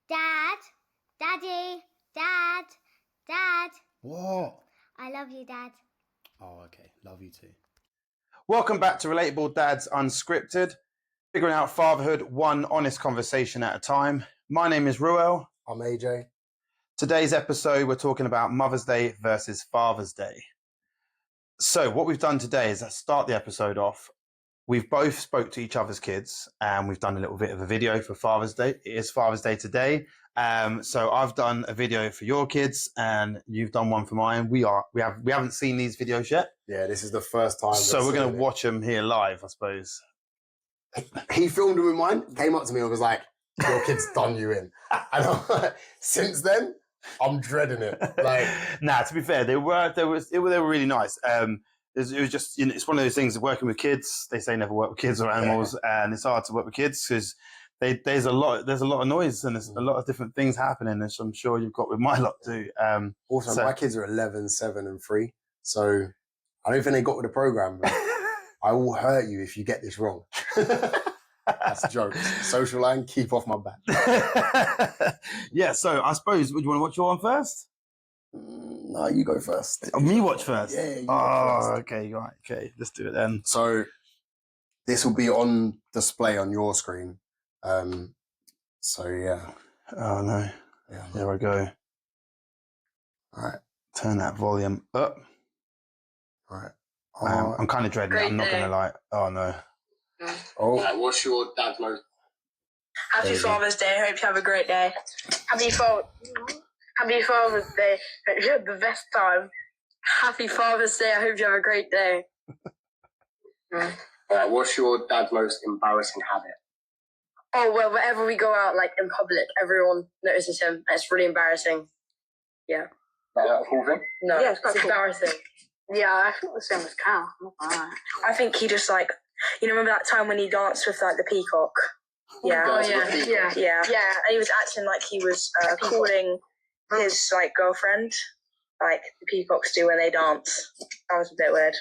Dad, Daddy, Dad, Dad. What? I love you, Dad. Oh, okay. Love you too. Welcome back to Relatable Dads Unscripted, figuring out fatherhood one honest conversation at a time. My name is Ruel. I'm AJ. Today's episode, we're talking about Mother's Day versus Father's Day. So what we've done today is, let's start the episode off. We've both spoke to each other's kids and we've done a little bit of a video for Father's Day. It is Father's Day today. So I've done a video for your kids and you've done one for mine. We haven't seen these videos yet. Yeah, this is the first time. So we're going to watch them here live, I suppose. He filmed them with mine, came up to me and was like, your kid's done you in. And I'm like, since then, I'm dreading it. Like, nah, to be fair, they were really nice. It was just, it's one of those things of working with kids. They say never work with kids or animals, and it's hard to work with kids because there's a lot of noise and there's a lot of different things happening, as I'm sure you've got with my lot too. Also, my kids are 11, 7 and 3. So I don't think they got with the program, but I will hurt you if you get this wrong. That's a joke. Social line, keep off my back. Yeah, so I suppose, would you want to watch your one first? No, you go first. Oh, me watch first? Yeah, you go first. Okay, right, okay. Let's do it then. So this will be on display on your screen. So yeah. Oh no. Yeah. There I go. All right. Turn that volume up. All right. I'm kind of dreading it. I'm not going to lie. Oh no. Oh. What's your dad's most? Happy Father's Day. I hope you have a great day. Happy Father's Day. Hope you have the best time. Happy Father's Day. I hope you have a great day. What's your dad's most embarrassing habit? Oh, well, whenever we go out, like, in public, everyone notices him. It's really embarrassing. Yeah. Is that a cool thing? No, Yeah, it's it's quite cool. embarrassing. Yeah, I feel the same as Cal. I think he just, like, remember that time when he danced with, like, the peacock? Yeah. Danced with the peacock? Yeah. And he was acting like he was calling his, like, girlfriend, like the peacocks do when they dance. That was a bit weird.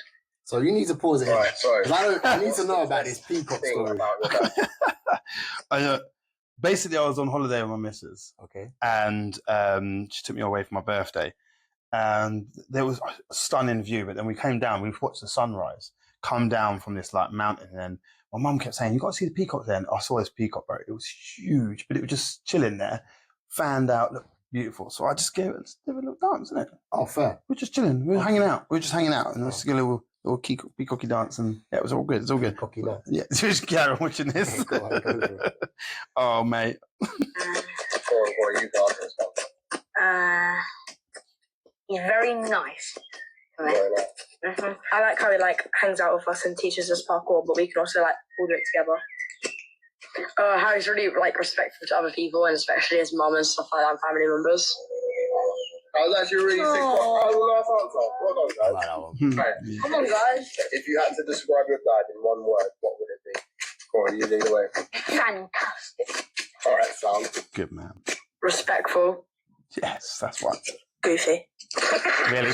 So you need to pause it. Right, sorry. 'Cause I need to know about this peacock story. About your dad. Basically, I was on holiday with my missus. Okay. And she took me away for my birthday. And there was a stunning view, but then we came down, we watched the sunrise come down from this like mountain, and then my mum kept saying, you got to see the peacock there. And I saw this peacock, bro. It was huge, but it was just chilling there, fanned out, looked beautiful. So I just gave it a little dance, innit? Oh, fair. We were just chilling. We were hanging out. We were just hanging out, and let's get a little peacocky dance, and yeah, it was all good. It's all good. Peacocky dance. Yeah, just carry on watching this. Go on, go for it. Oh, mate. What you got as well? He's very nice. I like how he like hangs out with us and teaches us parkour, but we can also like all do it together. How he's really like respectful to other people, and especially his mum and stuff like that, and family members. That was actually a really sick one. That was a nice answer. Well done, I guys. like that one. Right. Come on, guys. If you had to describe your dad in one word, what would it be? Go on, you lead the way. Fantastic. All right, Sam. Good man. Respectful. Yes, that's right. Goofy. Really?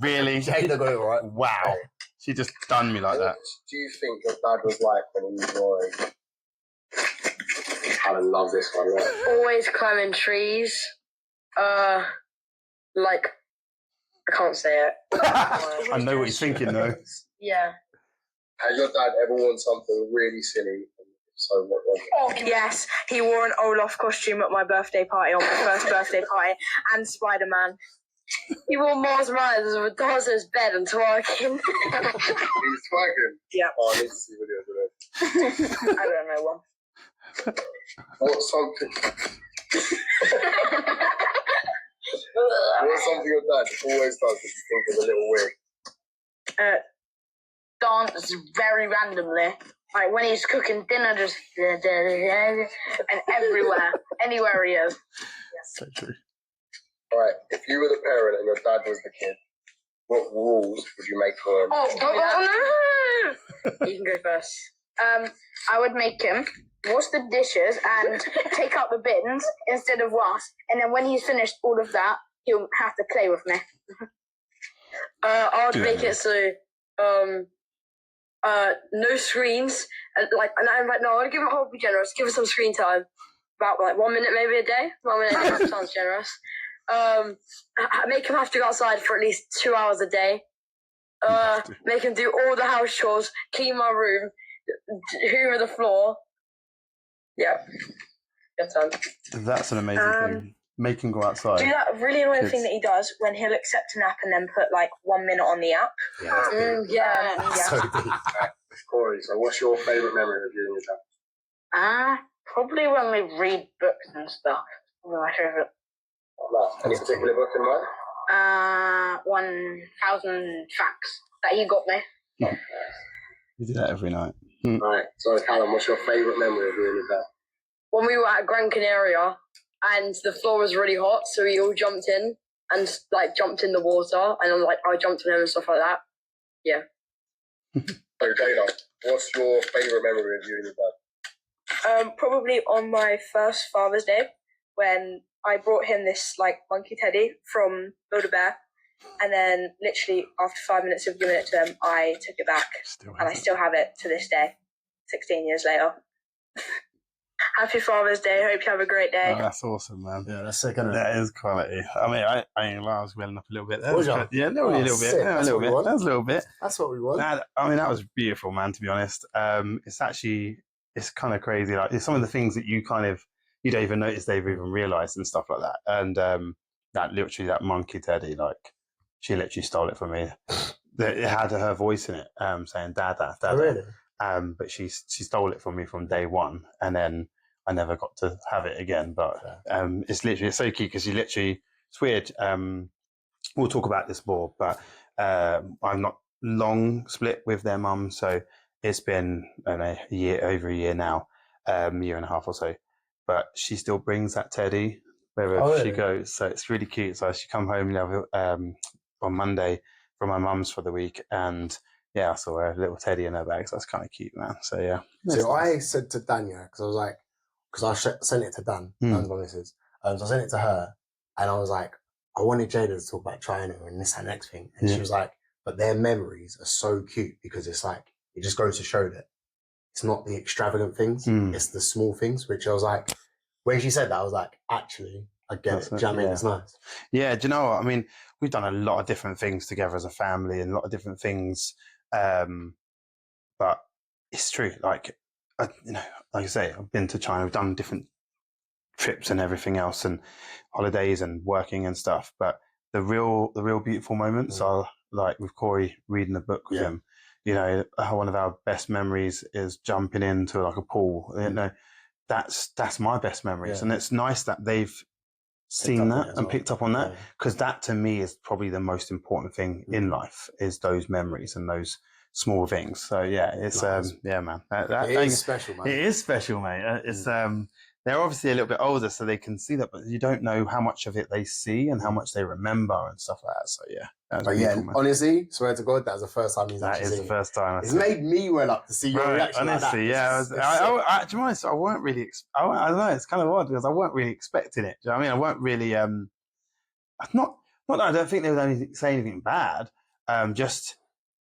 Really? Jada got it right. Wow. She just done me like What that. do you think your dad was like when he was growing? I love this one. Right? Always climbing trees. Like I can't say it. I know what he's thinking though. Yeah. Has your dad ever worn something really silly? So what was it? Oh yes, he wore an Olaf costume at my birthday party, on my first birthday party, and Spider-Man. He wore Mars Myers with Darza's bed and twerking. He's swagging. Yeah. Oh, I need to see videos of it. I don't know one. What's something your dad always does that you think is a little weird? Dance very randomly. Like when he's cooking dinner, just and everywhere, anywhere he is. So true. Alright, if you were the parent and your dad was the kid, what rules would you make for him? Oh, no! You can go first. I would make him wash the dishes and take out the bins instead of wash. And then when he's finished all of that, he'll have to play with me. I would make it so, no screens. And I'm like, no, I want to give him a whole be generous. Give us some screen time. about like 1 minute maybe a day. 1 minute a day sounds generous. Make him have to go outside for at least 2 hours a day. Make him do all the house chores, clean my room, hoover the floor. Yeah. Your turn. That's an amazing thing. Make him go outside. Do that really annoying thing that he does when he'll accept a nap and then put like 1 minute on the app. Yeah, that's so deep. Corey, so what's your favourite memory of you and your dad? Probably when we read books and stuff. Probably my favourite. Any particular book in mind? 1,000 Facts that he got me. You do that every night. Right. So, Callum, what's your favourite memory of you and your dad? When we were at Gran Canaria and the floor was really hot, so we all jumped in and like jumped in the water, and like I jumped with him and stuff like that. Yeah. So, Jada, what's your favourite memory of you and your dad? Probably on my first Father's Day when I brought him this like monkey teddy from Build-A-Bear, and then literally after 5 minutes of giving it to him, I took it back, and I still have it to this day, 16 years later. Happy Father's Day. Hope you have a great day. Oh, that's awesome, man. Yeah, that's sick, isn't it? That is quality. I mean, I was welling up a little bit there. Was you? Yeah, a little bit. Sick. Yeah, a That's little what we bit. want. That was a little bit. That's what we want. That was beautiful, man, to be honest. It's kind of crazy. Like, some of the things that you don't even notice they've even realised and stuff like that. And that monkey teddy, like, she literally stole it from me. It had her voice in it, saying "Dada, Dada." Oh, really? But she stole it from me from day one, and then I never got to have it again. But it's so cute because it's weird. We'll talk about this more, but I'm not long split with their mum, so it's been over a year now, year and a half or so. But she still brings that teddy wherever she goes, so it's really cute. So she come home on Monday from my mum's for the week, and I saw a little teddy in her bag, so that's kind of cute, man. So yeah. So I said to Dania, because I was like, because I sent it to Dan, Dan's my missus. So I sent it to her, and I was like, I wanted Jada to talk about trying it and this and next thing, and she was like, but their memories are so cute because it's like, it just goes to show that it's not the extravagant things, it's the small things, which I was like, when she said that, I was like, actually, I get it. Do you know what I mean? It's nice. Yeah, do you know what? I mean, we've done a lot of different things together as a family and a lot of different things. But it's true. Like, like I say, I've been to China, we've done different trips and everything else and holidays and working and stuff. But the real beautiful moments are like with Corey reading the book with him. One of our best memories is jumping into like a pool. That's my best memories. And it's nice that they've seen that and picked up on that, because that to me is probably the most important thing in life, is those memories and those small things. So it's man, it is special, man. It is special, mate. It's they're obviously a little bit older, so they can see that, but you don't know how much of it they see and how much they remember and stuff like that. So man. Honestly, swear to God, that was the first time he's actually seen it. That is the first time. It's made me well up to see your reaction. Honestly, like that. To be honest, I weren't really. I don't know. It's kind of odd because I weren't really expecting it. Do you know what I mean? I weren't really. Not that I don't think they would say anything bad. Just.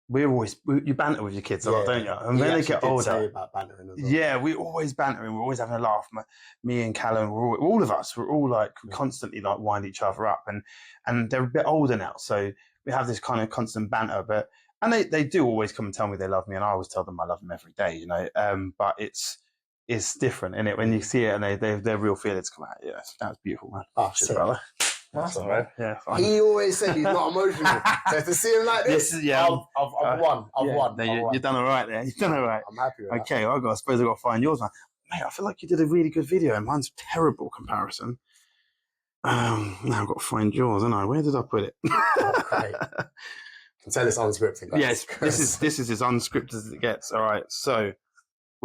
You banter with your kids a lot, don't you? And when they get older, about bantering as well. We always bantering. We're always having a laugh. Me and Callum, all of us, we're all like constantly like wind each other up, and they're a bit older now, so we have this kind of constant banter. And they do always come and tell me they love me, and I always tell them I love them every day, But it's different, isn't it? When you see it and their real feelings come out. Yeah, that's beautiful, man. Oh, shit, brother. That's all right. Yeah, fine. He always said he's not emotional. So to see him like this, I've won. You've done all right there. You've done all right. I'm happy with that. Okay, I suppose I've got to find yours, man. Mate, I feel like you did a really good video, and mine's a terrible comparison. Now I've got to find yours, haven't I? Where did I put it? Great. Tell us unscripted, guys. Yes, this is as unscripted as it gets. All right, so,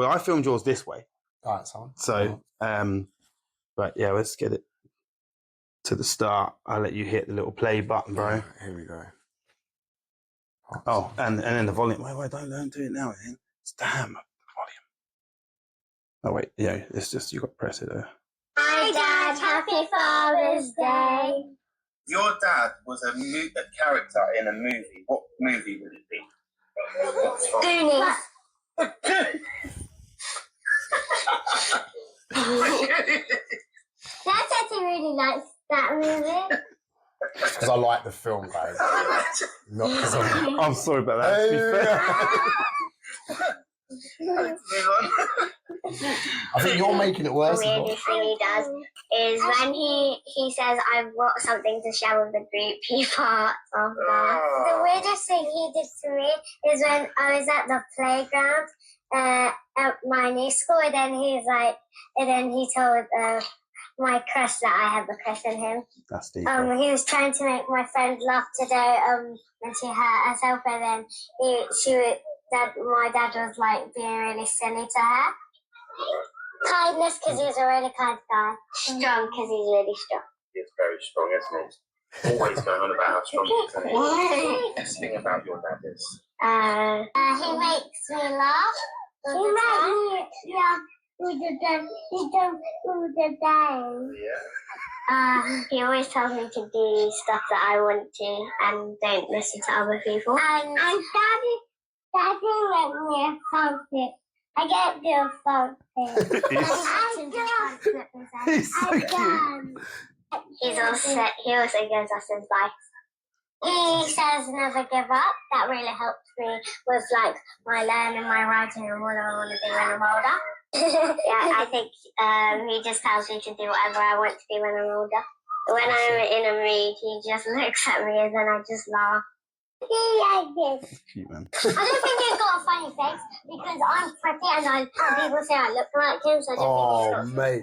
I filmed yours this way. All right, son. So, but let's get it to the start. I'll let you hit the little play button, bro. Yeah, here we go. And then the volume. Wait, don't do it now, man. It's damn the volume. Oh wait, it's just you got to press it there. Hi, Dad. Happy Father's Day. Your dad was a character in a movie. What movie would it be? Goonies. Dad said he really likes that movie. Because I like the film, guys. Not because I'm sorry about that. To be fair. I think you're making it worse. The weirdest thing he does is when he says, I've got something to share with the group, he farts off that. The weirdest thing he did to me is when I was at the playground at my new school, and then he told my crush that I have a crush on him. That's deep. He was trying to make my friend laugh today when she hurt herself, and then my dad was like being really silly to her. Kindness because he's a really kind guy. Strong because he's really strong. He's very strong, isn't he? Always going on about how strong he is, isn't he? The best thing about your dad is? He makes me laugh. He makes me laugh all the time. Yeah. He always tells me to do stuff that I want to and don't listen to other people. And Daddy makes me a funky. I can't do a funky. He's so cute. He also gives us advice. He says never give up. That really helps me with like my learning, my writing, and what I want to do when I'm older. Yeah, I think he just tells me to do whatever I want to do when I'm older. When I'm in a mood, he just looks at me and then I just laugh. Cute, man. I don't think he's got a funny face because I'm pretty and people say I look like him, so I don't think mate.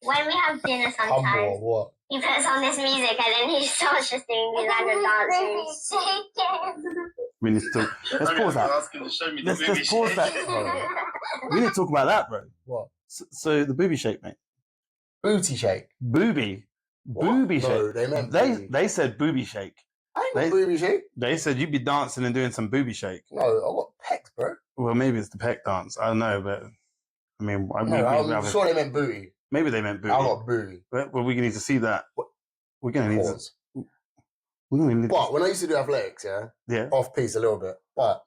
When we have dinner Humble sometimes, or what? he puts on this music and then he starts just doing these random dances. We need to let's pause that. Let's pause that. We need to talk about that, bro. What? So the booby shake, mate. Booty shake. Booby No, shake. they meant booby. They said booby shake. I ain't got booby shake. They said you'd be dancing and doing some booby shake. No, I got pecs, bro. Well, maybe it's the peck dance. I don't know, but I mean, I'm sure they meant booty. maybe they meant booty. I got booty. But we need to see that. We're gonna need to. Pause. We're gonna need But when I used to do athletics, yeah. off piece a little bit, but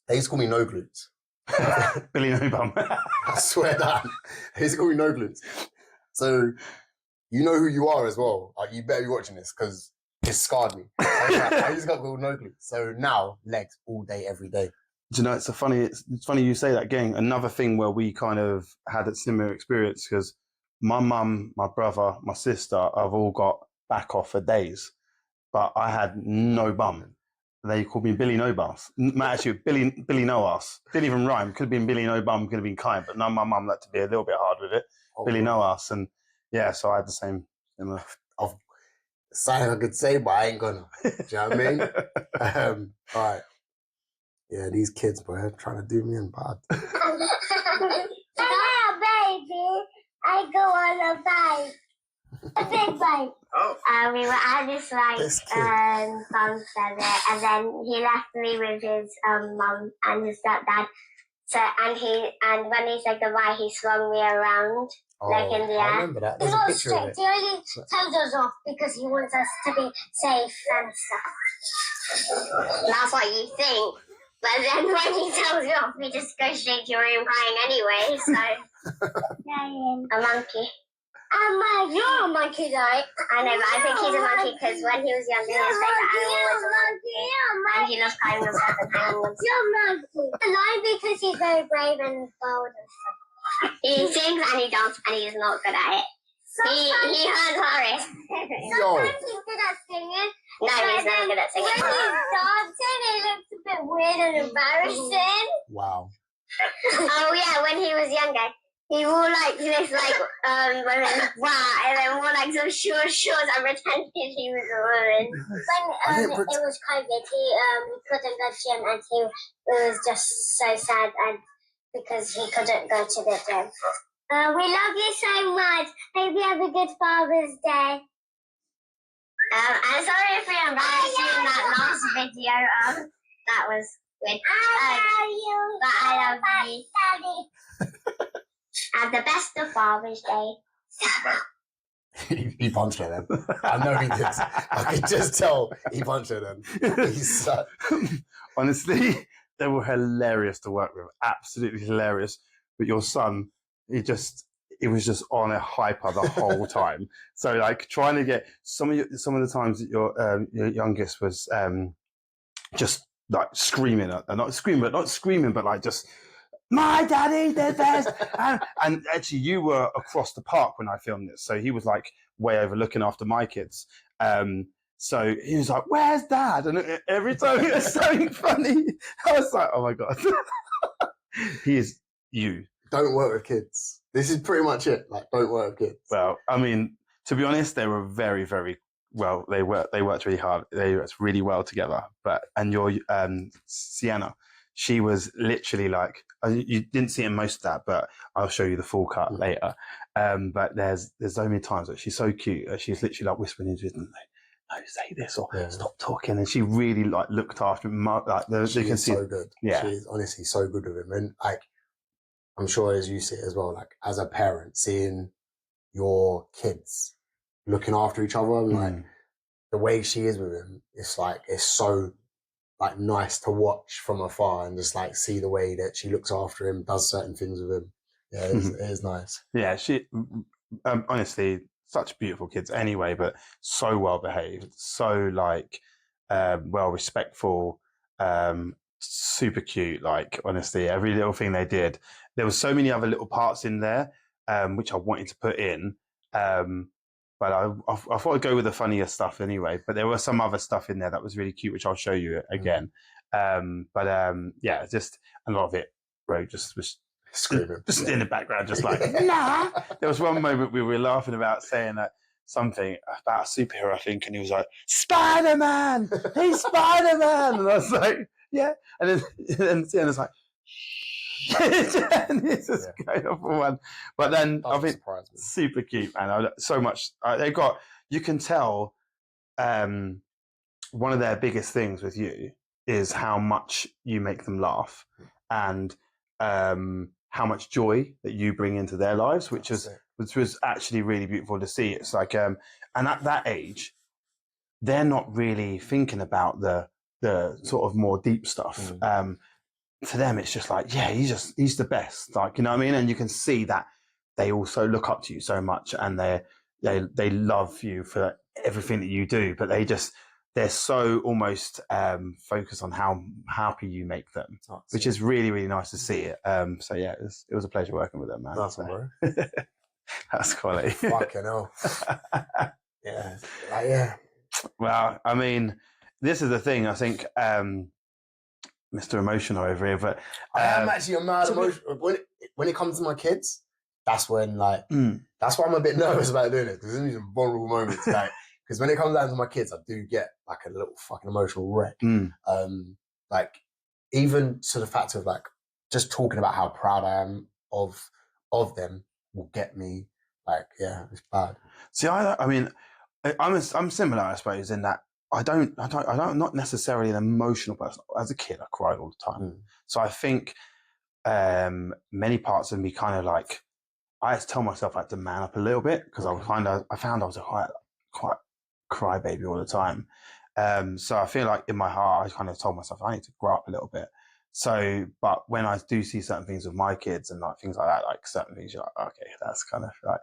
they used to call me no glutes. Billy No Bum. I swear that. They used to call me no glutes. So you know who you are as well. Like, you better be watching this because it scarred me. I used to get called no glutes. So now legs all day, every day. Do you know, it's funny you say that, gang. Another thing where we kind of had a similar experience because my mum, my brother, my sister have all got back off for days, but I had no bum. They called me Billy No Bum. Actually, Billy No Ass. Didn't even rhyme. Could have been Billy No Bum, could have been kind, but no, my mum liked to be a little bit hard with it. Oh, Billy No Ass. And yeah, so I had the same. Something I could say, but I ain't gonna. Do you know what I mean? All right. Yeah, these kids, bro, trying to do me in bad. Hello, baby. I go on a bike. A big bike. Oh. We were at this sunset, and then he left me with his mum and his stepdad. So and when he said goodbye, he swung me around like in the air. I remember that. There's He's a not picture of strict. it. He only tells us off because he wants us to be safe and stuff. That's what you think. But then when he tells you off, we just go straight to your room crying anyway, so... A monkey. You're a monkey, right? I know, but I think he's a monkey because when he was younger, his favourite animal was a monkey. And he loves climbing on stuff and hanging on stuff. You're a monkey. A lion because he's very brave and bold and stuff. He sings and he dances and he's not good at it. He hurts Horace. Sometimes he's good at singing. No, he's not good at singing. When he's dancing, it looks a bit weird and embarrassing. Wow. Oh yeah, when he was younger, he wore like this, like and then some shorts and pretended he was a woman. When it was COVID, he couldn't go to gym and he was just so sad and because he couldn't go to the gym. We love you so much. Hope you have a good Father's Day. I'm sorry if we embarrassed you in that last video. That was good. I love you. But I love you. Have the best of Father's Day. He punched her then. I know he did. I could just tell he punched her then. He's Honestly, they were hilarious to work with. Absolutely hilarious. But your son, he it was just on a hyper the whole time. So like trying to get some of the times that your youngest was just like screaming, not screaming, but like just, my daddy did this. And actually you were across the park when I filmed this. So he was like way over looking after my kids. So he was like, where's dad? And every time it was so funny. I was like, oh my God. He is you. Don't work with kids. This is pretty much it. Like, don't work with kids. Well, I mean, to be honest, they were very, very well. They worked really hard. They worked really well together. And your Sienna, she was literally like, you didn't see in most of that, but I'll show you the full cut later. But there's so many times that she's so cute. She's literally like whispering into it, no, say this or stop talking. And she really like looked after him. Like She you can is see, so good. yeah, She is honestly so good with him. And like, I'm sure as you see it as well, like as a parent, seeing your kids looking after each other, and like the way she is with him, it's so like nice to watch from afar and just like see the way that she looks after him, does certain things with him. Yeah, it is nice. Yeah, she honestly such beautiful kids anyway, but so well behaved, so like well respectful, super cute. Like honestly, every little thing they did. There was so many other little parts in there which I wanted to put in, but I thought I'd go with the funnier stuff anyway. But there was some other stuff in there that was really cute, which I'll show you again. Yeah, just a lot of it, bro, just was Screaming. just in the background, just like, nah. There was one moment we were laughing about saying that something about a superhero, I think, and he was like, Spider-Man! He's Spider-Man! And I was like, yeah. And then Sienna's like, and it's just going off for one. But then I think super cute, man. So much. They've got, you can tell one of their biggest things with you is how much you make them laugh and how much joy that you bring into their lives, which was actually really beautiful to see. It's like, and at that age, they're not really thinking about the sort of more deep stuff. To them, it's just like, yeah, he's the best. Like, you know what I mean? And you can see that they also look up to you so much, and they love you for everything that you do. But they're so almost focused on how happy you make them, which is really, really nice to see it. So yeah, it was a pleasure working with them, man. That's bro. That's quality. Fucking hell. Yeah. Yeah. Well, I mean, this is the thing. I think Mr. Emotional over here, but I am actually a mad emotional. When it comes to my kids, that's when that's why I'm a bit nervous about doing it, because there's some vulnerable moments. Like, because when it comes down to my kids, I do get like a little fucking emotional wreck. Like even to the fact of like just talking about how proud I am of them will get me. Like, yeah, it's bad. See, I mean, I'm similar, I suppose, in that I'm not necessarily an emotional person. As a kid, I cried all the time. So I think many parts of me kind of like, I had to tell myself I had to man up a little bit, because I found I was a quite crybaby all the time. So I feel like in my heart, I kind of told myself I need to grow up a little bit. So, but when I do see certain things with my kids and like things like that, like certain things, you're like, okay, that's kind of right.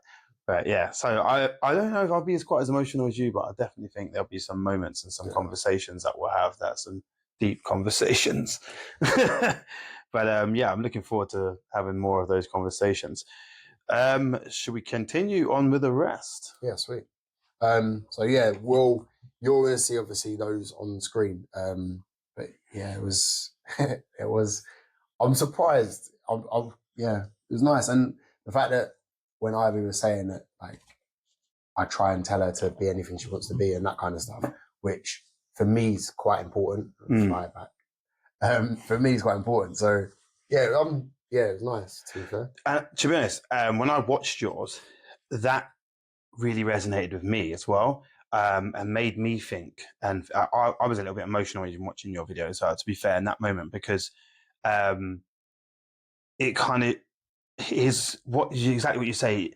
But yeah, so I don't know if I'll be quite as emotional as you, but I definitely think there'll be some moments and some conversations that we'll have, that's some deep conversations. But yeah, I'm looking forward to having more of those conversations. Should we continue on with the rest? Yeah, sweet. So yeah, you're going to see obviously those on screen. But yeah, it was, I'm surprised. Yeah, it was nice. And the fact that when Ivy was saying that, like, I try and tell her to be anything she wants to be and that kind of stuff, which for me is quite important. Fly back. For me is quite important. So yeah, it was nice, to be fair. To be honest, when I watched yours, that really resonated with me as well, and made me think. And I was a little bit emotional when watching your videos, to be fair, in that moment, because it kind of is exactly what you say.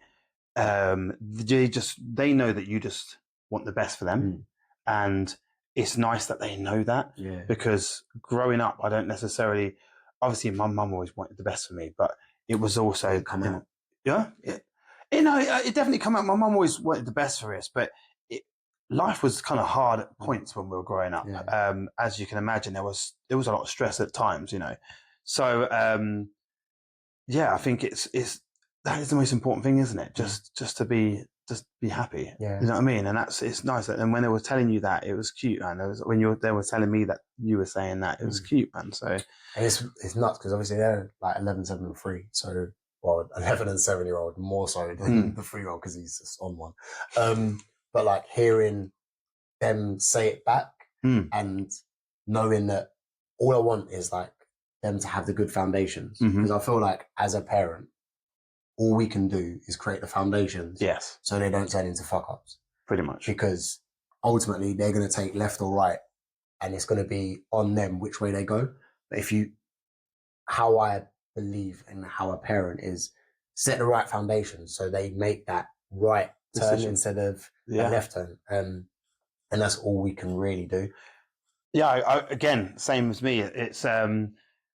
They know that you just want the best for them, and it's nice that they know that. Because growing up, I don't necessarily. Obviously, my mum always wanted the best for me, but it was also You know, it definitely come out. My mum always wanted the best for us, but life was kind of hard at points when we were growing up. Yeah. As you can imagine, there was a lot of stress at times, you know. So yeah, I think it's that is the most important thing, isn't it? Just be happy. Yeah. You know what I mean? And it's nice. And when they were telling you that, it was cute, man. When they were telling me that you were saying that, it was cute, man. So and it's nuts because obviously they're like 11, 7 and 3. So, well, 11 and 7-year-old more so than the 3-year-old because he's just on one. But like hearing them say it back and knowing that all I want is like them to have the good foundations. Because I feel like as a parent, all we can do is create the foundations. Yes. So they don't turn into fuck ups. Pretty much. Because ultimately they're going to take left or right and it's going to be on them which way they go. But how I believe and how a parent is set the right foundation so they make that right turn instead of a left turn. And that's all we can really do. Yeah, again, same as me. It's my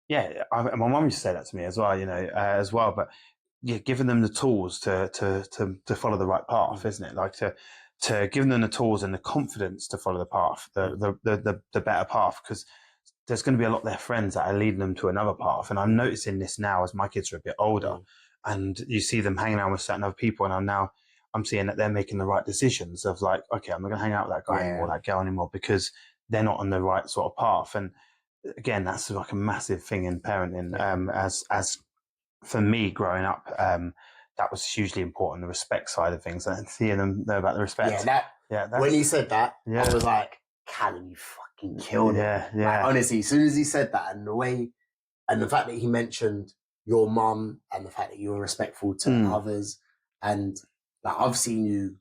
mum used to say that to me as well, you know, as well. But yeah, giving them the tools to follow the right path, isn't it? Like to giving them the tools and the confidence to follow the path, the better path, because there's going to be a lot of their friends that are leading them to another path. And I'm noticing this now as my kids are a bit older, and you see them hanging out with certain other people, and I'm seeing that they're making the right decisions of like, okay, I'm not going to hang out with that guy anymore, that girl anymore, because they're not on the right sort of path. And again, that's like a massive thing in parenting. As for me growing up, that was hugely important, the respect side of things, and seeing them know about the respect. When he said that, I was like, Callum, you fucking killed it. Yeah. Like, honestly, as soon as he said that and the way, and the fact that he mentioned your mum and the fact that you were respectful to others, and like I've seen you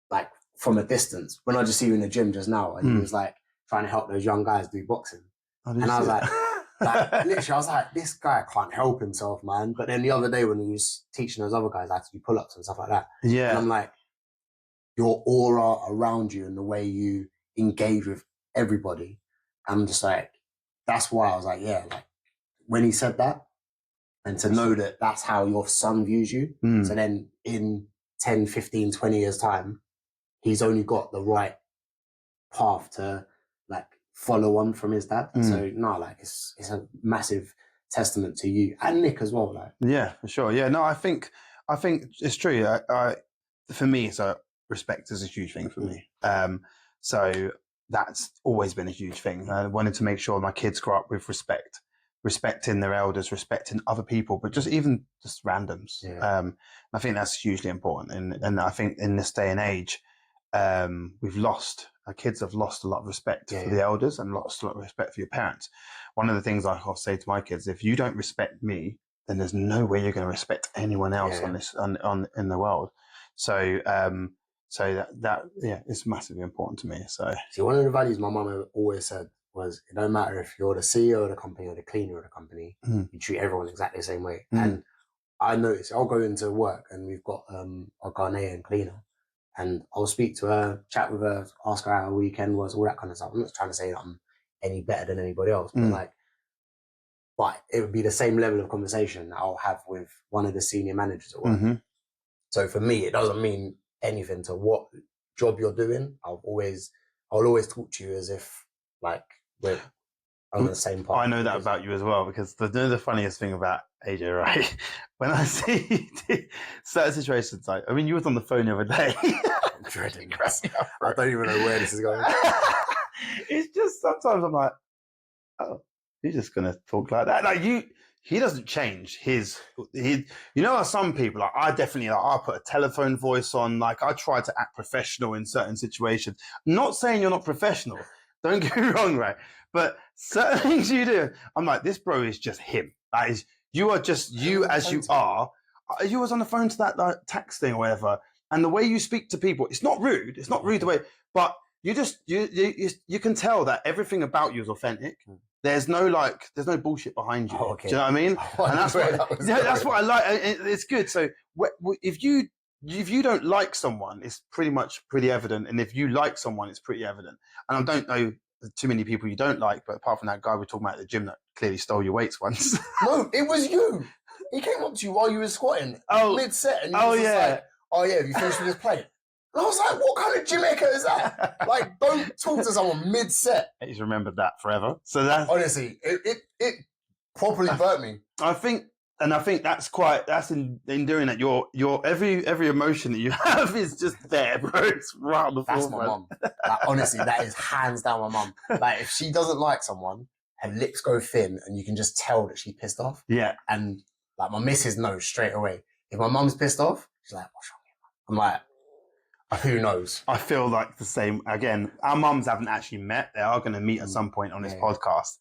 like from a distance when I just see you in the gym just now, and he was like trying to help those young guys do boxing, and I was like, literally, I was like, this guy can't help himself, man. But then the other day when he was teaching those other guys how to do pull-ups and stuff like that, and I'm like, your aura around you and the way you engage with everybody, I'm just like, that's why I was like, yeah, like when he said that, and to know that that's how your son views you. So then in 10, 15, 20 years time, he's only got the right path to like follow on from his dad. So no, like it's a massive testament to you and Nick as well. Like, yeah, for sure. Yeah, no, I think it's true. For me, so respect is a huge thing for me. So that's always been a huge thing. I wanted to make sure my kids grow up with respecting their elders, respecting other people, but just randoms. I think that's hugely important. And I think in this day and age, our kids have lost a lot of respect for the elders and lost a lot of respect for your parents. One of the things I say to my kids, if you don't respect me, then there's no way you're going to respect anyone else in the world. So that is massively important to me. So see, one of the values my mum always said was, it don't matter if you're the CEO of the company or the cleaner of the company, you treat everyone exactly the same way. And I notice I'll go into work and we've got a Ghanaian cleaner, and I'll speak to her, chat with her, ask her how her weekend was, all that kind of stuff. I'm not trying to say that I'm any better than anybody else, but it would be the same level of conversation that I'll have with one of the senior managers at work. So for me, it doesn't mean anything to what job you're doing. I'll always talk to you as if like we're on the same path. I know that about you as well, because the funniest thing about AJ, right? When I see certain situations, like, I mean, you was on the phone the other day. I'm dreading this. I don't even know where this is going. It's just sometimes I'm like, oh, you're just gonna talk like that. Like he doesn't change you know how some people, like I definitely, like I put a telephone voice on, like I try to act professional in certain situations. Not saying you're not professional, don't get me wrong, right? But certain things you do, I'm like, this bro is just him. That is, you are just you as you are. You was on the phone to that like tax thing or whatever, and the way you speak to people, it's not rude. It's not rude the way, but you just you can tell that everything about you is authentic. There's no bullshit behind you. Oh, okay. Do you know what I mean? And that's what I like. It's good. So if you don't like someone, it's pretty evident. And if you like someone, it's pretty evident. And I don't know too many people you don't like, but apart from that guy we're talking about at the gym that clearly stole your weights once. No, it was you. He came up to you while you were squatting, Oh. mid-set, and he Oh, was just yeah. like, "Oh yeah, have you finished with this plate?" And I was like, "What kind of Jamaica is that? Like, don't talk to someone mid-set." He's remembered that forever. So that's Honestly, it properly burnt me. I think that's in doing that. Your every emotion that you have is just there, bro. It's right on the That's my forefront. mum. Like, honestly, that is hands down my mum. Like, if she doesn't like someone, her lips go thin, and you can just tell that she's pissed off. Yeah. And like, my missus knows straight away. If my mum's pissed off, she's like, "What's wrong with you, mum?" I'm like, "Who knows?" I feel like the same. Again, our mums haven't actually met. They are going to meet at some point on this podcast.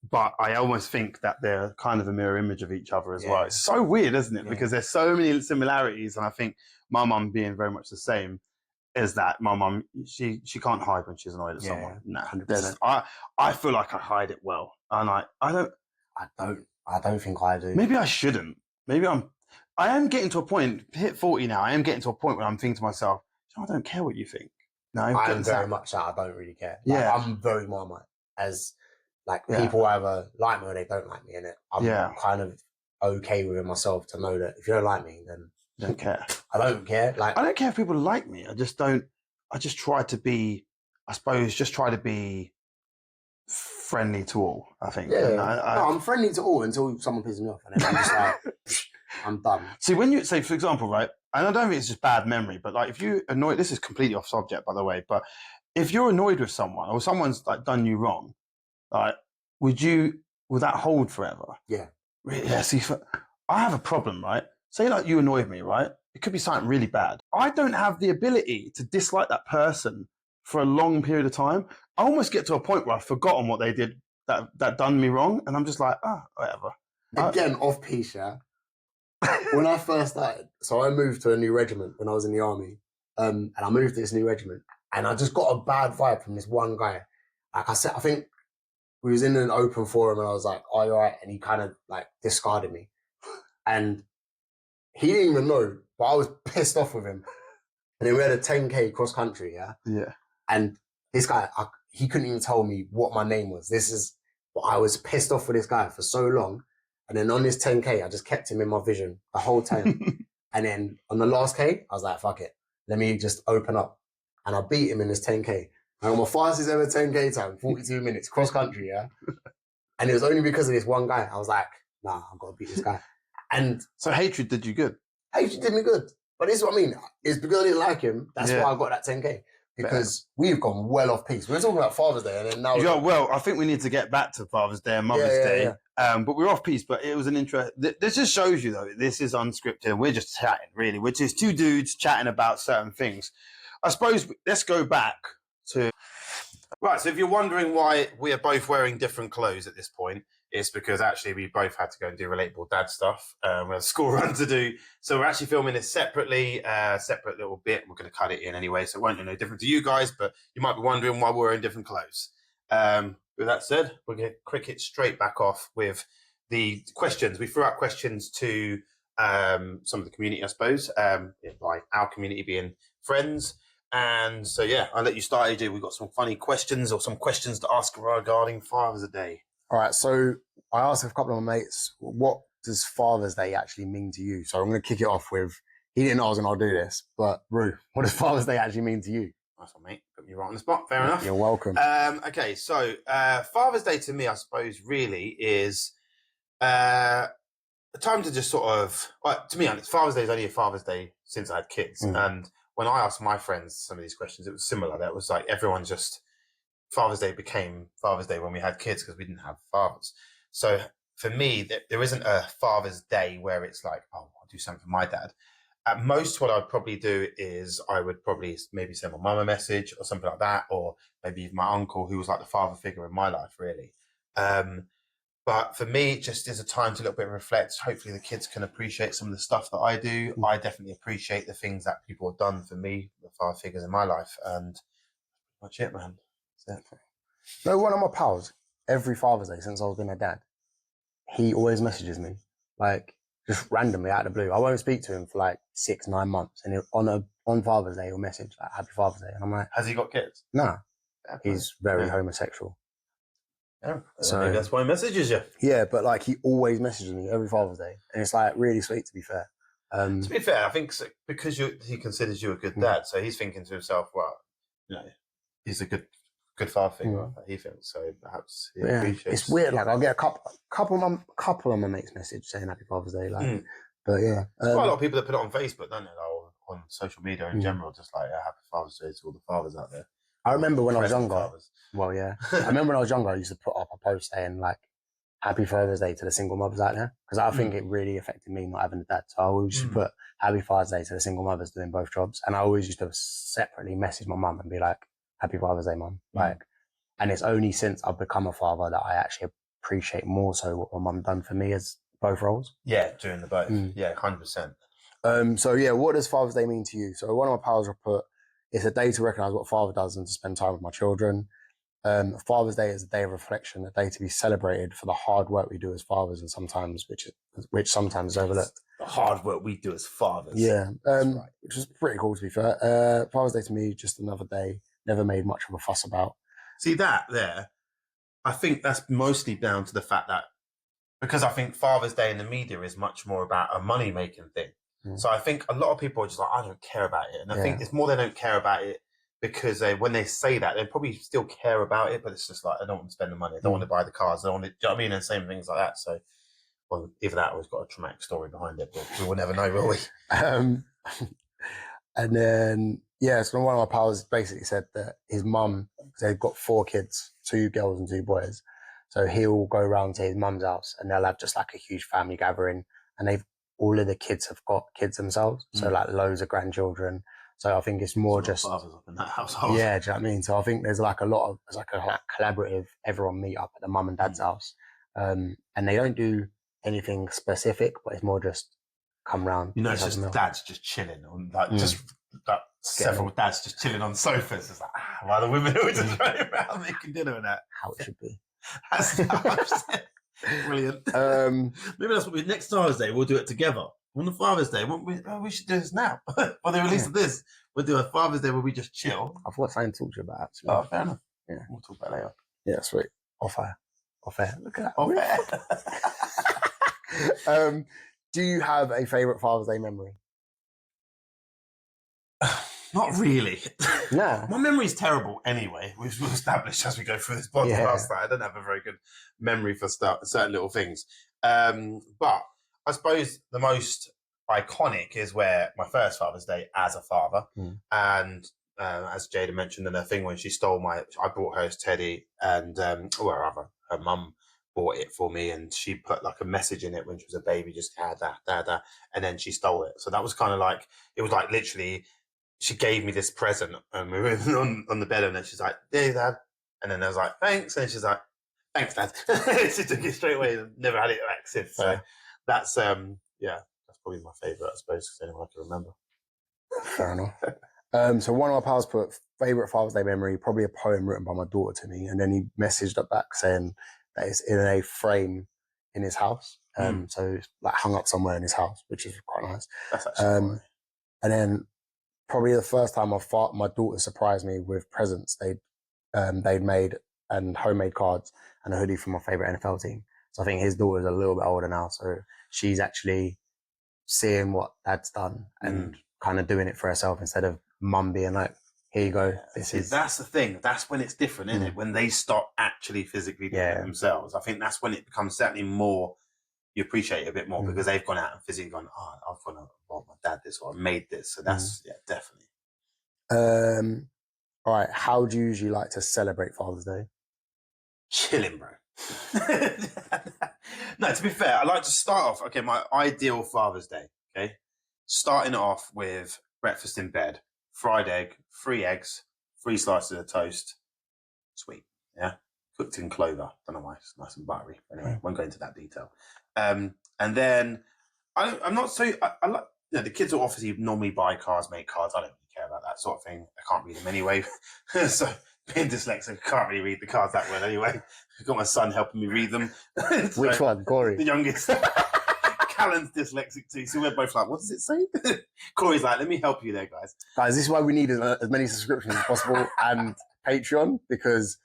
But I almost think that they're kind of a mirror image of each other as well. It's so weird, isn't it? Yeah. Because there's so many similarities. And I think my mum being very much the same is that my mum, she can't hide when she's annoyed at someone. No, 100%. I feel like I hide it well. And I don't think I do. maybe I shouldn't. I am getting to a point, hit 40 now, I am getting to a point where I'm thinking to myself, I don't care what you think. No, I am very much that. I don't really care. Like, Yeah. I'm very Marmite. As like, Yeah. people either like me or they don't like me, in it. I'm kind of okay with it myself to know that if you don't like me, then don't care. I don't care. Like, I don't care if people like me. I just try to be, I suppose, friendly to all, I think. yeah, And no, I'm friendly to all until someone pisses me off, and then I'm just like, I'm done. See, when you say, for example, right, and I don't think it's just bad memory, but like if you annoy, this is completely off subject, by the way, but if you're annoyed with someone or someone's like done you wrong, like, would that hold forever? Yeah. Yeah. See, I have a problem, right? Say like you annoyed me, right? It could be something really bad. I don't have the ability to dislike that person for a long period of time. I almost get to a point where I've forgotten what they did that done me wrong, and I'm just like, whatever. Again, off piece, yeah. When I first started, so I moved to a new regiment when I was in the army, and I moved to this new regiment, and I just got a bad vibe from this one guy. Like I said, I think we was in an open forum, and I was like, "Are you alright?" And he kind of like discarded me, and he didn't even know, but I was pissed off with him. And then we had a 10K cross country, yeah. Yeah. And this guy, he couldn't even tell me what my name was. I was pissed off with this guy for so long. And then on this 10K, I just kept him in my vision the whole time. And then on the last K, I was like, fuck it. Let me just open up. And I beat him in this 10K. And on my fastest ever 10K time, 42 minutes, cross country, yeah? And it was only because of this one guy. I was like, nah, I've got to beat this guy. And so hatred did you good. Hatred did me good. But this is what I mean. It's because I didn't like him. That's why I got that 10K. Because we've gone well off piece. We were talking about Father's Day, and then now. Well, I think we need to get back to Father's Day and Mother's Day. Yeah. But we're off piece. But it was an interest. This just shows you, though, this is unscripted. We're just chatting, really, which is two dudes chatting about certain things. I suppose let's go back to. Right. So if you're wondering why we are both wearing different clothes at this point, it's because actually we both had to go and do Relatable Dad stuff. We have a school run to do. So we're actually filming this separately, separate little bit. We're going to cut it in anyway, so it won't be no different to you guys, but you might be wondering why we're in different clothes. With that said, we're going to quick it straight back off with the questions. We threw out questions to some of the community, I suppose, by our community being friends. And so, yeah, I'll let you start, AJ. We've got some funny questions or some questions to ask regarding Father's Day. All right, so I asked a couple of my mates, what does Father's Day actually mean to you? So I'm going to kick it off with, he didn't know I was going to do this, but Ru, what does Father's Day actually mean to you? Nice one, mate. Put me right on the spot. Fair enough. You're welcome. Okay, so Father's Day to me, I suppose, really is a time to just sort of, to me, Father's Day is only a Father's Day since I had kids. And when I asked my friends some of these questions, it was similar. That was like everyone just, Father's Day became Father's Day when we had kids because we didn't have fathers. So for me, there isn't a Father's Day where it's like, oh, I'll do something for my dad. At most, what I'd probably do is I would probably maybe send my mum a message or something like that, or maybe even my uncle, who was like the father figure in my life, really. But for me, it just is a time to a little bit reflect. Hopefully the kids can appreciate some of the stuff that I do. I definitely appreciate the things that people have done for me, the father figures in my life. And that's it, man. No, one of my pals, every Father's Day since I was being a dad, he always messages me, like, just randomly out of the blue. I won't speak to him for like 6-9 months, and on Father's Day he'll message like, "Happy Father's Day," and I'm like, has he got kids? Nah, he's very homosexual. Yeah. So- Maybe that's why he messages you. Yeah, but like he always messages me every Father's Day, and it's like really sweet, to be fair. To be fair, I think because he considers you a good dad, so he's thinking to himself, well, he's a good father figure. He thinks so. Perhaps he appreciates. It's weird. Like I'll get a couple of my mates message saying Happy Father's Day. Like, but yeah, quite a lot of people that put it on Facebook, don't they? Like, on social media in general, just like Happy Father's Day to all the fathers out there. I remember when I was Present younger. fathers. Well, yeah, I remember when I was younger, I used to put up a post saying like Happy Father's Day to the single mothers out there, because I think it really affected me not having a dad. So I always used to put Happy Father's Day to the single mothers doing both jobs, and I always used to separately message my mum and be like, Happy Father's Day, mum. Like, and it's only since I've become a father that I actually appreciate more so what my mum done for me as both roles. Yeah, doing the both. Yeah, 100%. So yeah, what does Father's Day mean to you? So one of my pals will put, it's a day to recognise what a father does and to spend time with my children. Father's Day is a day of reflection, a day to be celebrated for the hard work we do as fathers, and sometimes which sometimes is overlooked. The hard work we do as fathers. Yeah, That's right. which is pretty cool, to be fair. Father's Day to me, just another day, never made much of a fuss about. See that there, I think that's mostly down to the fact that, because I think Father's Day in the media is much more about a money-making thing. So I think a lot of people are just like, I don't care about it. And I think it's more they don't care about it because when they say that, they probably still care about it, but it's just like, I don't want to spend the money. I don't want to buy the cars. I don't want to, do you know what I mean? And same things like that. So, well, either that or it's got a traumatic story behind it, but we will never know, will we? And then, so one of my pals basically said that his mum, they've got 4 kids, 2 girls and 2 boys. So he'll go around to his mum's house and they'll have just like a huge family gathering, and all of the kids have got kids themselves. So like loads of grandchildren. So I think it's more just fathers up in that household. Yeah, do you know what I mean? So I think there's like a collaborative, everyone meet up at the mum and dad's house. And they don't do anything specific, but it's more just come round. You know, it's just dads just chilling on just like several dads just chilling on sofas. It's like, while the women are just running around making dinner and that. How it should be. That's 100%. Brilliant. Maybe that's what next Father's Day we'll do it together. On the Father's Day, we should do this now. For the release of this, we'll do a Father's Day where we just chill. I've got something to talk to you about, actually. Oh, fair enough. Yeah. We'll talk about it later. Yeah, sweet. Off air. Look at that. Off air. Do you have a favourite Father's Day memory? Not really. No. My memory's terrible anyway. We've established as we go through this podcast that I don't have a very good memory for certain little things. But I suppose the most iconic is where my first Father's Day as a father. And as Jada mentioned in her thing, when she stole I bought her as Teddy, and her mum bought it for me, and she put like a message in it when she was a baby, just da, and then she stole it. So that was kind of like, it was like literally, she gave me this present, and we were on the bed, and then she's like, "There, Dad," and then I was like, "Thanks," and she's like, "Thanks, Dad." She took it straight away and never had it back since. So that's that's probably my favourite, I suppose, because anyone I can remember. Fair enough. So one of my pals put favourite Father's Day memory, probably a poem written by my daughter to me, and then he messaged it back saying that it's in a frame in his house. So it's like hung up somewhere in his house, which is quite nice. That's actually and then probably the first time my daughter surprised me with presents. They'd made and homemade cards and a hoodie from my favourite NFL team. So I think his daughter's a little bit older now, so she's actually seeing what Dad's done and kind of doing it for herself instead of mum being like, "Here you go." That's the thing. That's when it's different, isn't it? When they start actually physically doing it themselves. I think that's when it becomes certainly more. You appreciate it a bit more because they've gone out and physically gone, "Oh, I've gone out and bought my dad this, or I made this." So that's definitely. All right. How do you usually like to celebrate Father's Day? Chilling, bro. No, to be fair, I like to start off. Okay, my ideal Father's Day. Okay, starting it off with breakfast in bed, fried egg, 3 eggs, 3 slices of toast, sweet. Yeah, cooked in clover. Don't know why, it's nice and buttery. Anyway, won't go into that detail. And then I'm not so. I like. The kids will obviously normally buy cards, make cards. I don't really care about that sort of thing. I can't read them anyway. So being dyslexic, I can't really read the cards that well anyway. I've got my son helping me read them. So, which one? Corey? The youngest. Callan's dyslexic too. So we're both like, what does it say? Corey's like, let me help you there, guys. Guys, this is why we need as many subscriptions as possible and Patreon, because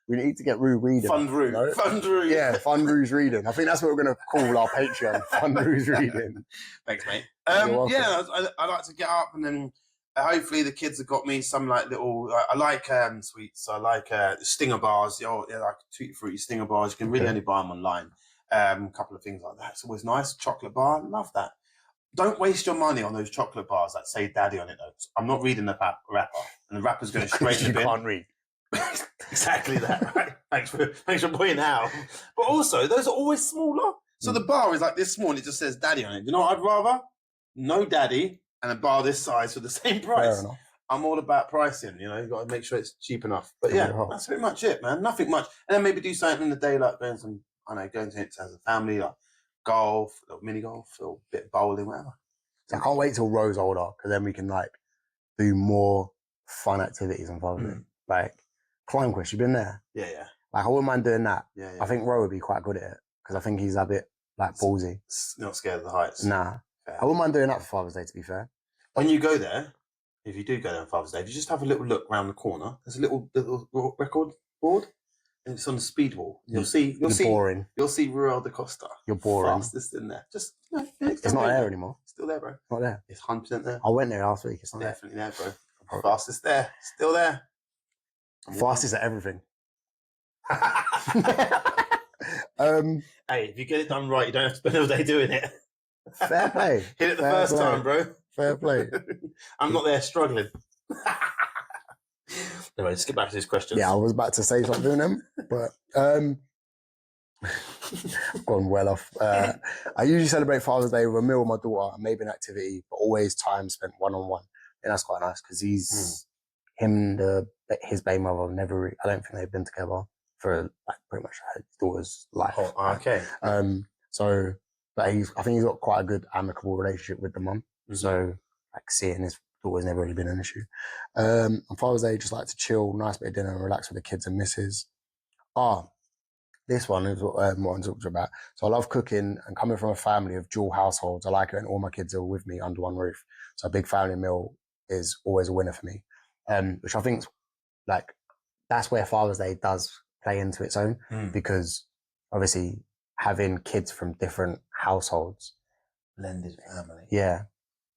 We need to get Rue reading. Fund Rue. You know? Fund Rue. Yeah, Fund Rue's reading. I think that's what we're going to call our Patreon. Fund Rue's reading. Thanks, mate. You're welcome. Yeah, I like to get up and then hopefully the kids have got me some like little. I like sweets. I like stinger bars. Like Tutti Frutti stinger bars. You can really only buy them online. A couple of things like that. It's always nice. Chocolate bar. Love that. Don't waste your money on those chocolate bars that say "Daddy" on it. Though I'm not reading the wrapper, and the wrapper's going straight in the bin. You can't read. Exactly that, right? Thanks for pointing out. But also, those are always smaller. So the bar is like this small and it just says Daddy on it. You know what I'd rather? No Daddy and a bar this size for the same price. Fair enough. I'm all about pricing, you know, you've got to make sure it's cheap enough. But yeah, that's pretty much it, man. Nothing much. And then maybe do something in the day like going to it as a family, like golf, little mini golf, or a bit of bowling, whatever. I can't wait till Ro's older because then we can like do more fun activities and fun. Like Climb Quest, you been there? Yeah. Like I wouldn't mind doing that. Yeah. I think Ro would be quite good at it because I think he's a bit like ballsy. Not scared of the heights. Nah. Fair. I wouldn't mind doing that for Father's Day, to be fair. When you go there, if you do go there on Father's Day, if you just have a little look around the corner, there's a little record board and it's on the speed wall. You'll see boring. You'll see Ruel da Costa. You're boring. Fastest in there. Just it's not there anymore. Still there, bro. Not there. It's 100% there. I went there last week. It's not definitely there, bro. Fastest there. Still there. Fastest at everything. Hey, if you get it done right, you don't have to spend all day doing it. Fair play. Hit it the first time, bro. Fair play. I'm not there struggling. Anyway, let's get back to these questions. Yeah, I was about to say something then, but I've gone well off. I usually celebrate Father's Day with a meal with my daughter, maybe an activity, but always time spent one-on-one. And that's quite nice because his baby mother never. I don't think they've been together for like pretty much his daughter's life. Oh, okay. So, but I think he's got quite a good amicable relationship with the mum. Mm-hmm. So, like seeing his daughter's never really been an issue. On Father's Day, just like to chill, nice bit of dinner, and relax with the kids and missus. This one is what I'm talking about. So I love cooking and coming from a family of dual households. I like it when all my kids are with me under one roof. So a big family meal is always a winner for me. Which I think like that's where Father's Day does play into its own because obviously having kids from different households. Blended family. Yeah.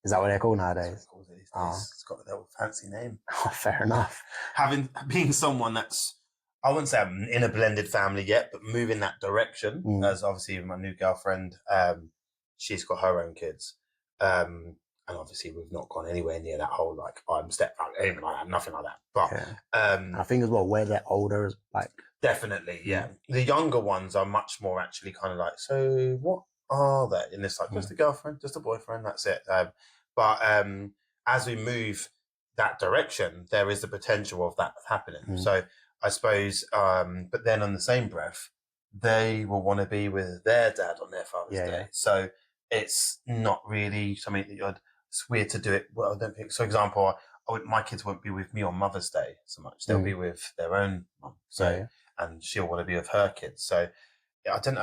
Is that what they're called nowadays? It's got a little fancy name. Fair enough. Being someone that's, I wouldn't say I'm in a blended family yet, but moving that direction, as obviously my new girlfriend, she's got her own kids. And obviously we've not gone anywhere near that whole, like, I'm step family, anything like that, nothing like that. But I think as well, where they're older, like... Definitely, yeah. The younger ones are much more actually kind of like, so what are they? And it's like, just a girlfriend, just a boyfriend, that's it. But as we move that direction, there is the potential of that happening. So I suppose, but then on the same breath, they will want to be with their dad on their Father's Day. So it's not really something that it's weird to do it. Well, I don't think, so example, my kids won't be with me on Mother's Day so much. They'll be with their own mum. So, and she'll want to be with her kids. So yeah, I don't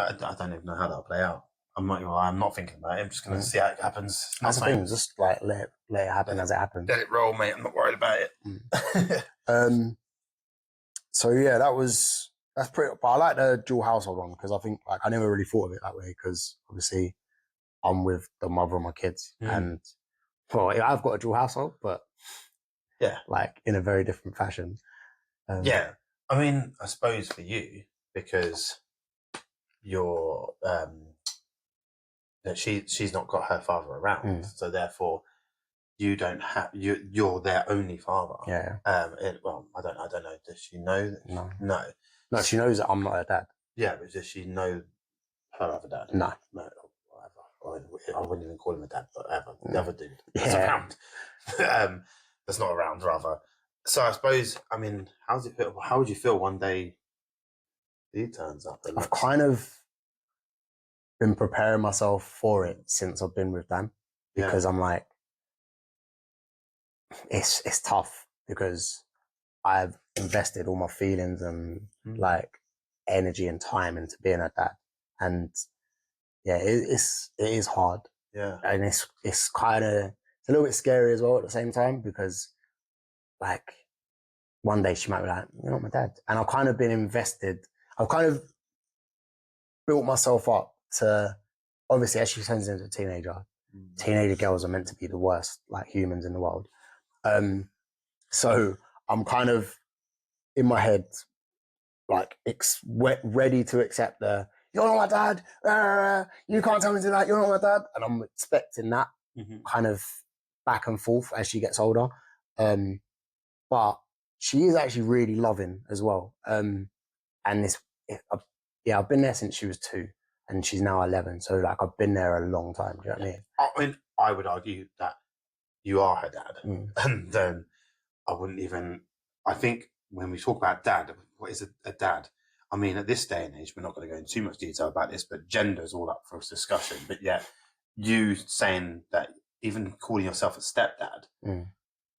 even know how that'll play out. I'm not thinking about it. I'm just going to see how it happens. That's the thing, just like let it happen as it happens. Let it roll, mate. I'm not worried about it. So yeah, that's pretty. But I like the dual household one because I think like I never really thought of it that way because obviously I'm with the mother of my kids and well, I've got a dual household, but like in a very different fashion. Yeah, I mean, I suppose for you because you're that she's not got her father around, so therefore you don't have you're their only father. Well, I don't know. Does she know that? No, she knows that I'm not her dad. Yeah, but does she know her other dad? No, whatever. I wouldn't even call him a dad, but the other dude that's around. That's not around, rather. So I suppose, I mean, how would you feel one day he turns up? I've kind of been preparing myself for it since I've been with Dan because I'm like, it's tough because I've invested all my feelings and like energy and time into being a dad, and it is hard. Yeah, and it's kind of a little bit scary as well at the same time because like one day she might be like, you're not my dad. And I've kind of been invested. I've kind of built myself up to, obviously, as she turns into a teenager, teenager girls are meant to be the worst, like, humans in the world. So I'm kind of in my head, like, ready to accept you're not my dad, you can't tell me to do that, you're not my dad. And I'm expecting that kind of back and forth as she gets older. But she is actually really loving as well. And I've been there since she was 2 and she's now 11. So, like, I've been there a long time. Do you know what I mean? I mean, I would argue that you are her dad. And I wouldn't even, I think when we talk about dad, what is a dad? I mean, at this day and age, we're not going to go into too much detail about this, but gender is all up for discussion. But yet, you saying that, even calling yourself a stepdad,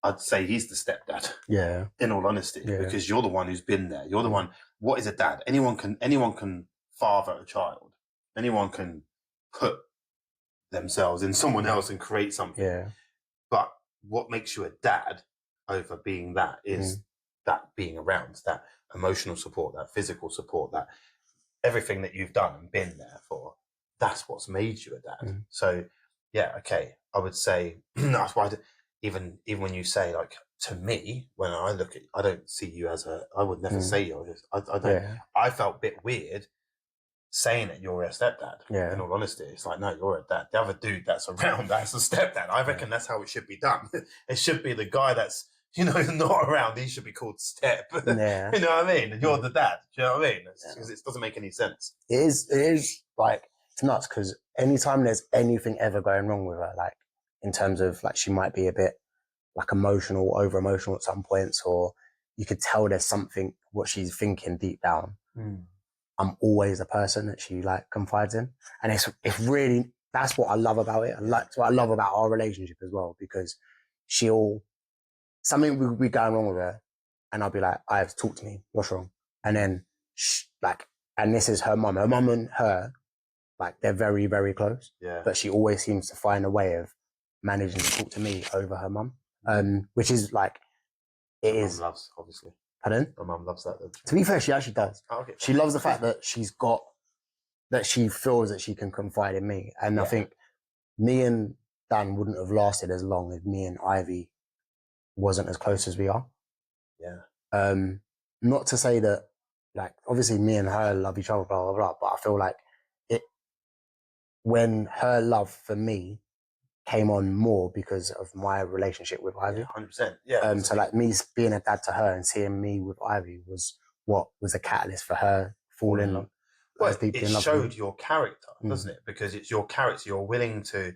I'd say he's the stepdad. Yeah. In all honesty, because you're the one who's been there. You're the one. What is a dad? Anyone can father a child. Anyone can put themselves in someone else and create something. Yeah. But what makes you a dad over being that is that being around, that emotional support, that physical support, that everything that you've done and been there for. That's what's made you a dad. So, yeah, okay. I would say that's why. Even when you say, like, to me, when I look at, I don't see you as I would never say you're. I don't. Yeah. I felt a bit weird saying that you're a stepdad. Yeah. In all honesty, it's like, no, you're a dad. The other dude that's around, that's a stepdad. I reckon that's how it should be done. It should be the guy that's, not around. He should be called step. Yeah. You know what I mean? And you're the dad. Do you know what I mean? Because it doesn't make any sense. It is like, it's nuts because anytime there's anything ever going wrong with her, like, in terms of, like, she might be a bit, like, over emotional at some points, or you could tell there's something what she's thinking deep down. I'm always the person that she, like, confides in, and it's really, that's what I love about it. And that's what I love about our relationship as well, because something will be going wrong with her, and I'll be like, I have to talk to me. What's wrong? And then and this is her mum. Her mum and her, like, they're very, very close. Yeah. But she always seems to find a way of managing to talk to me over her mum, which is, like, it is. Mum loves, obviously. Pardon? My mum loves that. To be fair, she actually does. Oh, okay. She loves the fact that that she feels that she can confide in me. And I think me and Dan wouldn't have lasted as long if me and Ivy wasn't as close as we are. Yeah. Not to say that, like, obviously me and her love each other, blah, blah, blah, but I feel like when her love for me came on more because of my relationship with Ivy. 100%. Yeah. So, like, me being a dad to her and seeing me with Ivy was what was the catalyst for her falling in love. Well, it showed your character, doesn't it? Because it's your character. You're willing to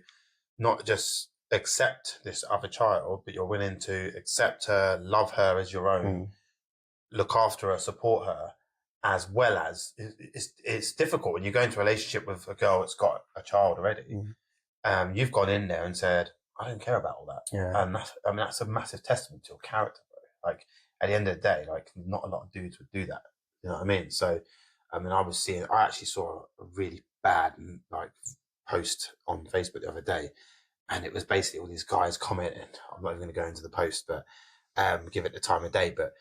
not just accept this other child, but you're willing to accept her, love her as your own, look after her, support her, as well as it's difficult when you go into a relationship with a girl that's got a child already. You've gone in there and said, I don't care about all that. Yeah. And that's a massive testament to your character, bro. Like, at the end of the day, like, not a lot of dudes would do that. You know what I mean? So, I actually saw a really bad, like, post on Facebook the other day, and it was basically all these guys commenting. I'm not even going to go into the post, but give it the time of day. But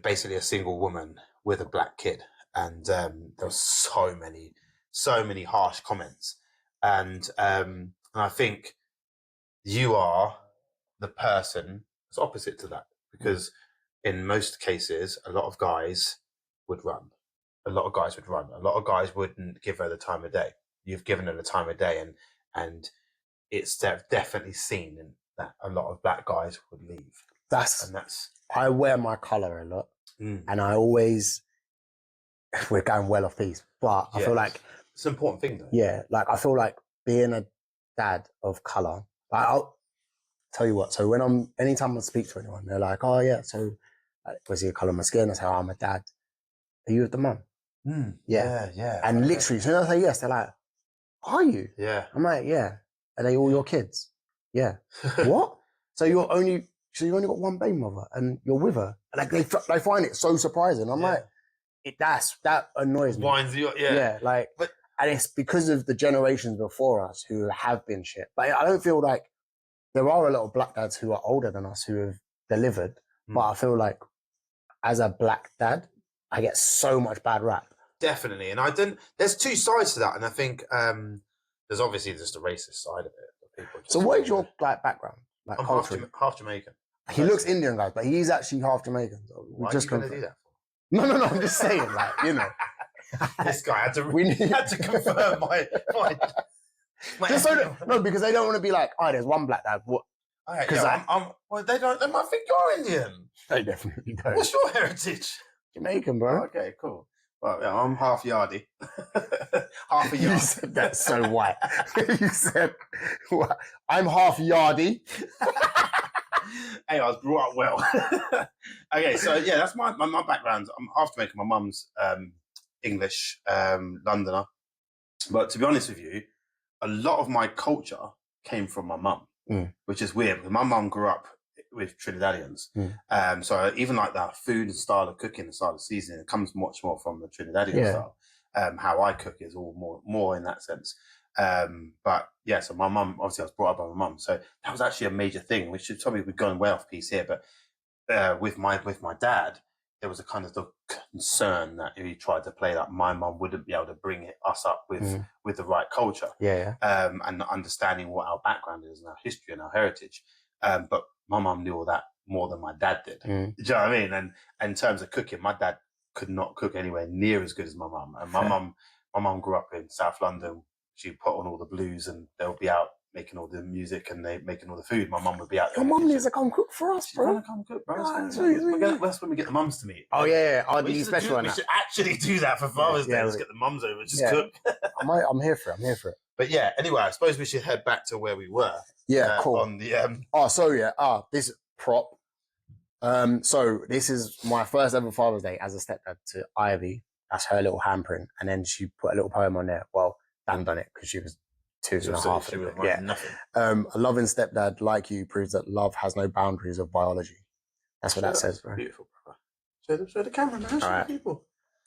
basically, a single woman with a black kid, and there was so many harsh comments, and I think you are the person that's opposite to that, because in most cases, a lot of guys would run. A lot of guys wouldn't give her the time of day. You've given her the time of day, and it's definitely seen that a lot of black guys would leave. I wear my colour a lot, and I always, we're going well off piece, but I feel like it's an important thing, though. Yeah, like, I feel like being a dad of colour, like, I'll tell you what. So anytime I speak to anyone, they're like, "Oh yeah, so what's your colour of my skin?" I say, "Oh, I'm a dad." Are you with the mum? Yeah. And literally, as soon as I say yes, they're like, "Are you?" Yeah. I'm like, "Yeah." Are they all your kids? Yeah. What? So you've only got one baby mother, and you're with her. Like, they find it so surprising. I'm like, that annoys me. Winds you up, Yeah, like, and it's because of the generations before us who have been shit. But I don't feel like there are a lot of black dads who are older than us who have delivered, but I feel like as a black dad, I get so much bad rap. Definitely, and I didn't. There's two sides to that, and I think there's obviously just a racist side of it. People just So what is your like background? Like I'm half Jamaican. He looks Indian, guys, but he's actually half Jamaican. So Why are you going to do that for? No. I'm just saying, like, you know. This guy had to had to confirm my just so no, because they don't want to be like, oh, there's one black dad. What? Because well, they don't. They might think you're Indian. They definitely don't. What's your heritage? Jamaican, bro. Okay, cool. Well, yeah, I'm half Yardie. Half a yard. You said that so white. You said, what? I'm half Yardie. Hey, I was brought up well. Okay, so yeah, that's my background. I'm half Jamaican. My mum's English, Londoner. But to be honest with you, a lot of my culture came from my mum, which is weird because my mum grew up with Trinidadians. So even like that food and style of cooking and style of seasoning, it comes much more from the Trinidadian style. How I cook is all more in that sense. But yeah, so my mum, obviously I was brought up by my mum. So that was actually a major thing, which is probably we're going way off piece here, but with my dad, there was a kind of the concern that if he tried to play that, my mum wouldn't be able to bring us up with the right culture. And understanding what our background is and our history and our heritage. But my mum knew all that more than my dad did. Do you know what I mean? And in terms of cooking, my dad could not cook anywhere near as good as my mum. And my mum grew up in South London. She put on all the blues and they'll be out making all the music and they making all the food. My mum would be out there. Your mum needs to come cook for us, bro. She's come cook, bro. Oh, that's when we get the mums to meet. Oh, yeah. I'd We be special on we that. should actually do that for Father's Day. Let's get the mums over and just cook. I'm here for it. But yeah, anyway, I suppose we should head back to where we were. Yeah, cool. On the this prop. So this is my first ever Father's Day as a stepdad to Ivy. That's her little handprint, and then she put a little poem on there. Well, Dan done it because she was 2.5. She was nothing. A loving stepdad like you proves that love has no boundaries of biology. That's what that says, bro. Beautiful, brother. Show the camera, man. Show the people.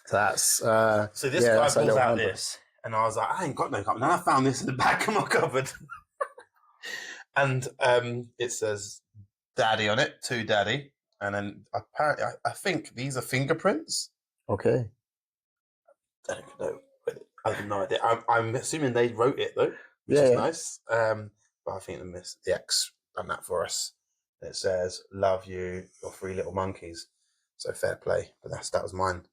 So that's so this guy pulls out this, and I was like, I ain't got no cup. And then I found this in the back of my cupboard. And it says daddy on it, to daddy. And then apparently, I think these are fingerprints. Okay. I don't know. I have no idea. I'm assuming they wrote it, though, which is nice. But I think the ex done that for us. It says, love you, your 3 little monkeys. So fair play. But that was mine.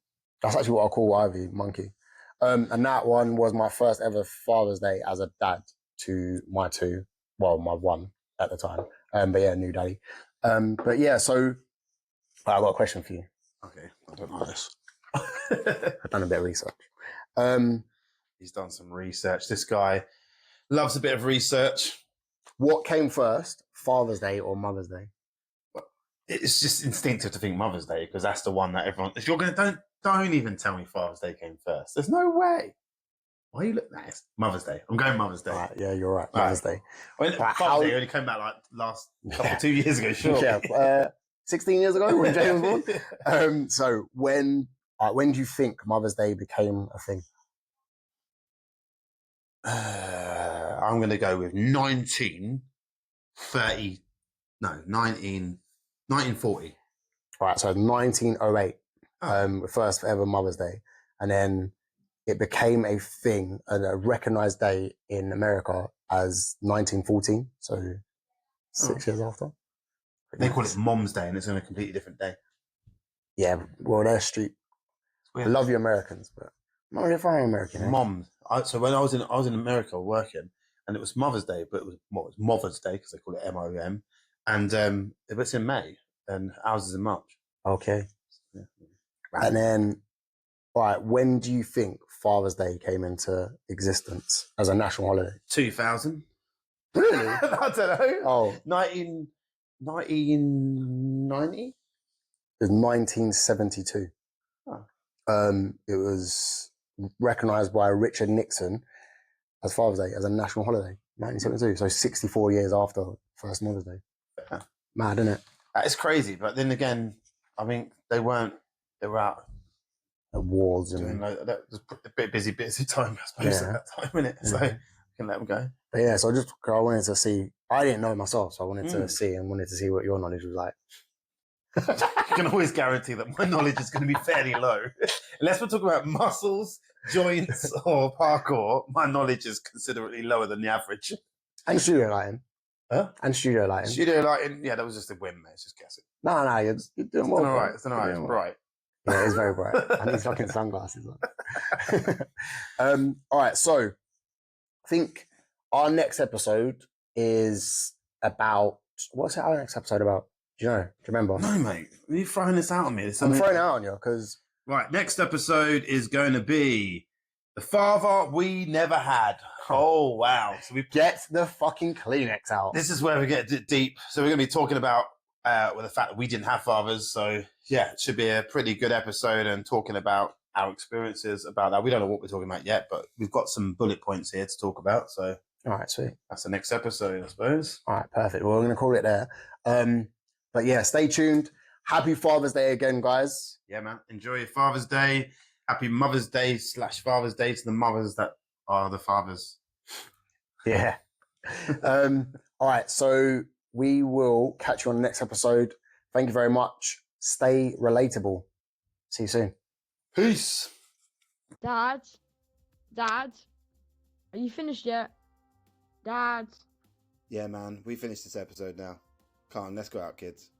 That's actually what I call Ivy, monkey. And that one was my first ever Father's Day as a dad to my 2. Well, my 1 at the time. But yeah, new daddy. But yeah, so I've got a question for you. Okay, I don't know this. I've done a bit of research. He's done some research. This guy loves a bit of research. What came first, Father's Day or Mother's Day? Well, it's just instinctive to think Mother's Day because that's the one that everyone. If you're gonna don't even tell me Father's Day came first. There's no way. Why are you looking at it? Mother's Day. I'm going Mother's Day. Right, yeah, you're right. Mother's Day. Father's Day only came out like last 2 years ago. Sure. Yeah, 16 years ago when James was born. So when do you think Mother's Day became a thing? I'm going to go with 1940. Right, so 1908, first ever Mother's Day. And then it became a thing, a recognized day in America as 1914, so 6 years after. They call it Mom's Day and it's on a completely different day. Yeah, well, they're street. I love you Americans, but I'm not really fine American. Mom. So when I was in America working, and it was Mother's Day, but it was Mother's Day because they call it MOM, and it was in May, and ours is in March. Okay. Yeah. And then, right, when do you think Father's Day came into existence as a national holiday? 2000. Really? I don't know. Oh, 1990. It was 1972. Oh. It was recognised by Richard Nixon as Father's Day as a national holiday, 1972. So 64 years after first Mother's Day. Yeah. Mad, isn't it? That is crazy. But then again, I mean, they were out at wars and that was a bit busy time, I suppose, at that time, isn't it? So we can let them go. But yeah, so I wanted to see. I didn't know myself, so I wanted to see what your knowledge was like. You can always guarantee that my knowledge is going to be fairly low. Unless we're talking about muscles, joints, or parkour, my knowledge is considerably lower than the average. And studio lighting. Huh? And studio lighting. Studio lighting, yeah, that was just a whim, mate. It's just guessing. No, you're doing well. It's all right. bro. It's all right. It's bright. Yeah, it's very bright. I need fucking sunglasses on. All right, so I think our next episode is about, what's our next episode about? Do you know? Do you remember? No, mate. Are you throwing this out on me? I'm throwing it out on you because... Right, next episode is going to be The Father We Never Had. Oh, wow. So we Get the fucking Kleenex out. This is where we get deep. So we're going to be talking about the fact that we didn't have fathers. So, yeah, it should be a pretty good episode and talking about our experiences about that. We don't know what we're talking about yet, but we've got some bullet points here to talk about. So, All right, sweet. That's the next episode, I suppose. All right, perfect. Well, we're going to call it there. But yeah, stay tuned. Happy Father's Day again, guys. Yeah, man. Enjoy your Father's Day. Happy Mother's Day / Father's Day to the mothers that are the fathers. Yeah. All right, so we will catch you on the next episode. Thank you very much. Stay relatable. See you soon. Peace. Dad, are you finished yet? Dad. Yeah, man. We finished this episode now. Come on, let's go out, kids.